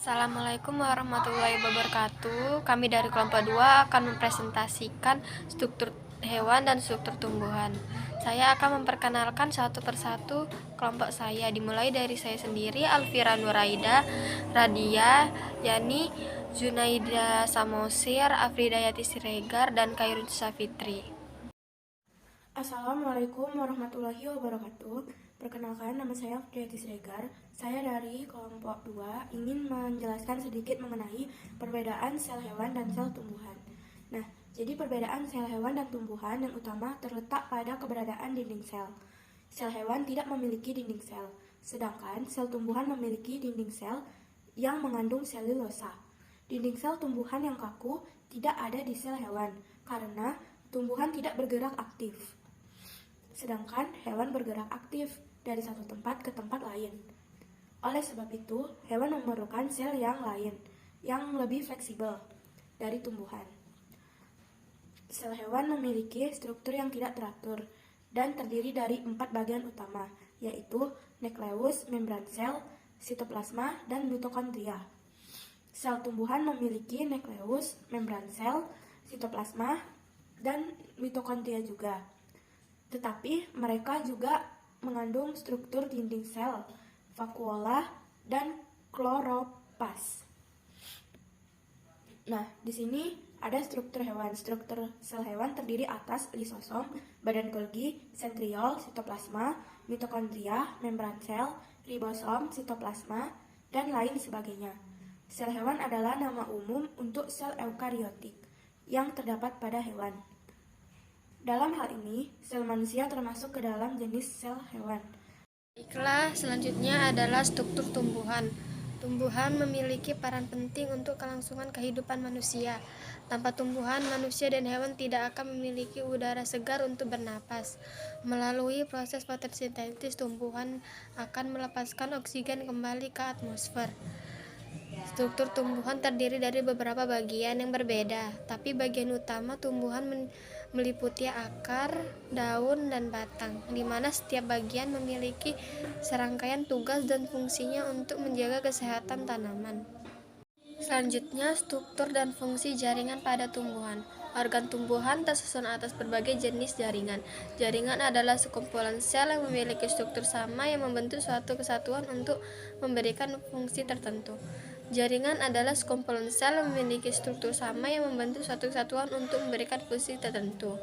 Assalamualaikum warahmatullahi wabarakatuh. Kami dari kelompok 2 akan mempresentasikan struktur hewan dan struktur tumbuhan. Saya akan memperkenalkan satu persatu kelompok saya, dimulai dari saya sendiri, Alfira Nuraida, Radia, Yani, Zunaida Samosir, Afrida Yati Siregar, dan Khairun Safitri. Assalamualaikum warahmatullahi wabarakatuh. Perkenalkan, nama saya Afriyati Siregar. Saya dari kelompok 2 ingin menjelaskan sedikit mengenai perbedaan sel hewan dan sel tumbuhan. Nah, jadi perbedaan sel hewan dan tumbuhan yang utama terletak pada keberadaan dinding sel. Sel hewan tidak memiliki dinding sel, sedangkan sel tumbuhan memiliki dinding sel yang mengandung selulosa. Dinding sel tumbuhan yang kaku tidak ada di sel hewan karena tumbuhan tidak bergerak aktif. Sedangkan hewan bergerak aktif dari satu tempat ke tempat lain. Oleh sebab itu, hewan memerlukan sel yang lain, yang lebih fleksibel dari tumbuhan. Sel hewan memiliki struktur yang tidak teratur dan terdiri dari 4 bagian utama, yaitu nukleus, membran sel, sitoplasma, dan mitokondria. Sel tumbuhan memiliki nukleus, membran sel, sitoplasma, dan mitokondria juga. Tetapi mereka juga mengandung struktur dinding sel, vakuola, dan kloroplast. Nah, di sini ada struktur hewan. Struktur sel hewan terdiri atas lisosom, badan Golgi, sentriol, sitoplasma, mitokondria, membran sel, ribosom, sitoplasma, dan lain sebagainya. Sel hewan adalah nama umum untuk sel eukariotik yang terdapat pada hewan. Dalam hal ini, sel manusia termasuk ke dalam jenis sel hewan. Baiklah, selanjutnya adalah struktur tumbuhan. Tumbuhan memiliki peran penting untuk kelangsungan kehidupan manusia. Tanpa tumbuhan, manusia dan hewan tidak akan memiliki udara segar untuk bernapas. Melalui proses fotosintesis, tumbuhan akan melepaskan oksigen kembali ke atmosfer. Struktur tumbuhan terdiri dari beberapa bagian yang berbeda, tapi bagian utama tumbuhan meliputi akar, daun, dan batang, di mana setiap bagian memiliki serangkaian tugas dan fungsinya untuk menjaga kesehatan tanaman. Selanjutnya, struktur dan fungsi jaringan pada tumbuhan. Organ tumbuhan tersusun atas berbagai jenis jaringan. Jaringan adalah sekumpulan sel yang memiliki struktur sama yang membentuk suatu kesatuan untuk memberikan fungsi tertentu. Jaringan adalah sekumpulan sel yang memiliki struktur sama yang membentuk suatu kesatuan untuk memberikan fungsi tertentu.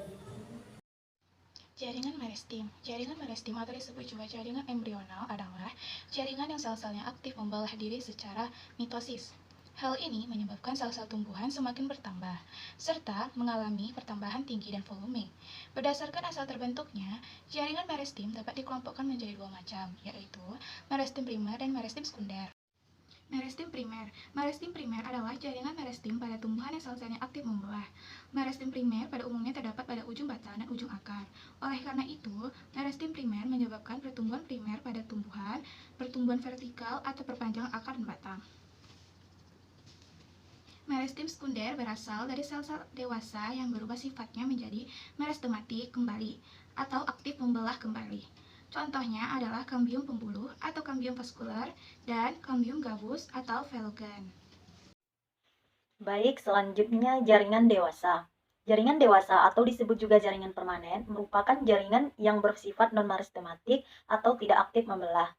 Jaringan meristem. Jaringan meristem atau disebut juga jaringan embrional adalah jaringan yang sel-selnya aktif membelah diri secara mitosis. Hal ini menyebabkan sel-sel tumbuhan semakin bertambah, serta mengalami pertambahan tinggi dan volume. Berdasarkan asal terbentuknya, jaringan meristem dapat dikelompokkan menjadi 2 macam, yaitu meristem primer dan meristem sekunder. Meristem primer. Meristem primer adalah jaringan meristem pada tumbuhan yang sel-selnya aktif membelah. Meristem primer pada umumnya terdapat pada ujung batang dan ujung akar. Oleh karena itu, meristem primer menyebabkan pertumbuhan primer pada tumbuhan, pertumbuhan vertikal atau perpanjangan akar dan batang. Meristem sekunder berasal dari sel-sel dewasa yang berubah sifatnya menjadi meristematik kembali atau aktif membelah kembali. Contohnya adalah kambium pembuluh atau kambium vaskular dan kambium gavus atau velogen. Baik, selanjutnya jaringan dewasa. Jaringan dewasa atau disebut juga jaringan permanen merupakan jaringan yang bersifat non-meristematik atau tidak aktif membelah.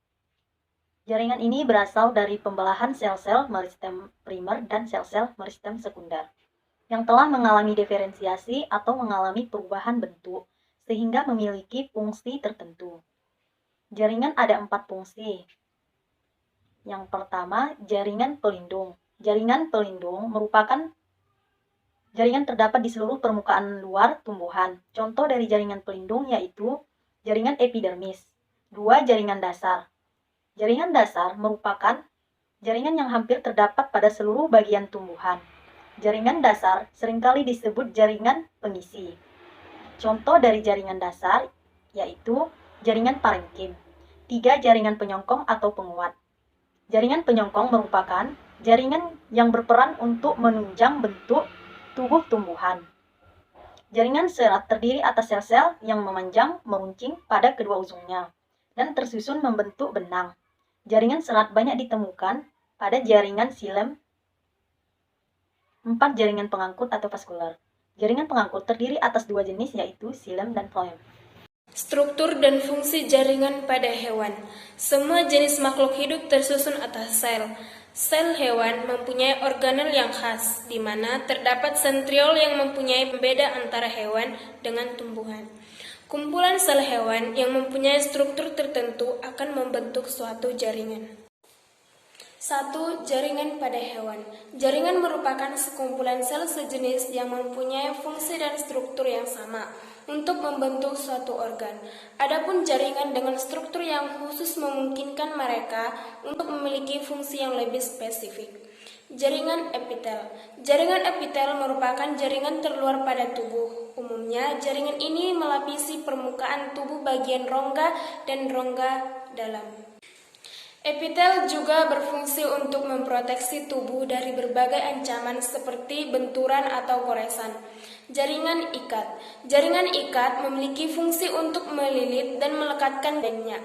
Jaringan ini berasal dari pembelahan sel-sel meristem primer dan sel-sel meristem sekunder yang telah mengalami diferensiasi atau mengalami perubahan bentuk sehingga memiliki fungsi tertentu. Jaringan ada 4 fungsi. Yang pertama, jaringan pelindung. Jaringan pelindung merupakan jaringan terdapat di seluruh permukaan luar tumbuhan. Contoh dari jaringan pelindung yaitu jaringan epidermis. 2. Jaringan dasar. Jaringan dasar merupakan jaringan yang hampir terdapat pada seluruh bagian tumbuhan. Jaringan dasar seringkali disebut jaringan pengisi. Contoh dari jaringan dasar yaitu jaringan parenkim. 3. Jaringan penyongkong atau penguat. Jaringan penyongkong merupakan jaringan yang berperan untuk menunjang bentuk tubuh tumbuhan. Jaringan serat terdiri atas sel-sel yang memanjang, meruncing pada kedua ujungnya, dan tersusun membentuk benang. Jaringan serat banyak ditemukan Pada jaringan xilem, 4 jaringan pengangkut atau vaskular. Jaringan pengangkut terdiri atas 2 jenis, yaitu xilem dan phloem. Struktur dan fungsi jaringan pada hewan. Semua jenis makhluk hidup tersusun atas sel. Sel hewan mempunyai organel yang khas, di mana terdapat sentriol yang mempunyai pembeda antara hewan dengan tumbuhan. Kumpulan sel hewan yang mempunyai struktur tertentu akan membentuk suatu jaringan. 1. Jaringan pada hewan. Jaringan merupakan sekumpulan sel sejenis yang mempunyai fungsi dan struktur yang sama untuk membentuk suatu organ. Adapun jaringan dengan struktur yang khusus memungkinkan mereka untuk memiliki fungsi yang lebih spesifik. Jaringan epitel. Jaringan epitel merupakan jaringan terluar pada tubuh. Umumnya, jaringan ini melapisi permukaan tubuh bagian rongga dan rongga dalam. Epitel juga berfungsi untuk memproteksi tubuh dari berbagai ancaman seperti benturan atau goresan. Jaringan ikat. Jaringan ikat memiliki fungsi untuk melilit dan melekatkan badannya.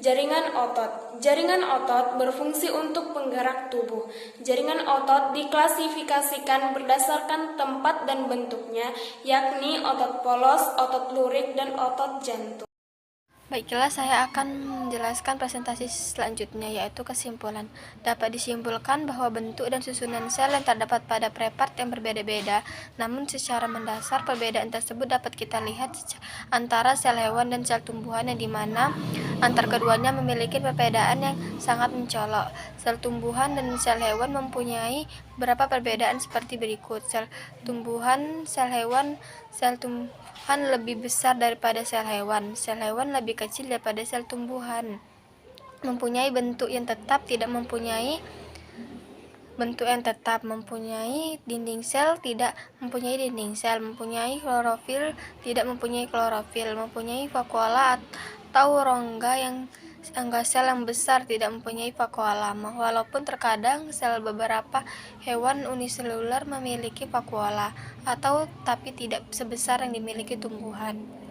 Jaringan otot. Jaringan otot berfungsi untuk penggerak tubuh. Jaringan otot diklasifikasikan berdasarkan tempat dan bentuknya, yakni otot polos, otot lurik, dan otot jantung. Baiklah, saya akan menjelaskan presentasi selanjutnya, yaitu kesimpulan. Dapat disimpulkan bahwa bentuk dan susunan sel yang terdapat pada prepart yang berbeda-beda, namun secara mendasar perbedaan tersebut dapat kita lihat antara sel hewan dan sel tumbuhan, yang dimana antar keduanya memiliki perbedaan yang sangat mencolok. Sel tumbuhan dan sel hewan mempunyai beberapa perbedaan seperti berikut. Sel tumbuhan, sel hewan, sel tumbuhan lebih besar daripada sel hewan. Sel hewan lebih kecil daripada sel tumbuhan. Mempunyai bentuk yang tetap, tidak mempunyai bentuk yang tetap. Mempunyai dinding sel, tidak mempunyai dinding sel. Mempunyai klorofil, tidak mempunyai klorofil. Mempunyai vakuola atau rongga sel yang besar, tidak mempunyai vakuola. Walaupun terkadang sel beberapa hewan uniseluler memiliki vakuola, tapi tidak sebesar yang dimiliki tumbuhan.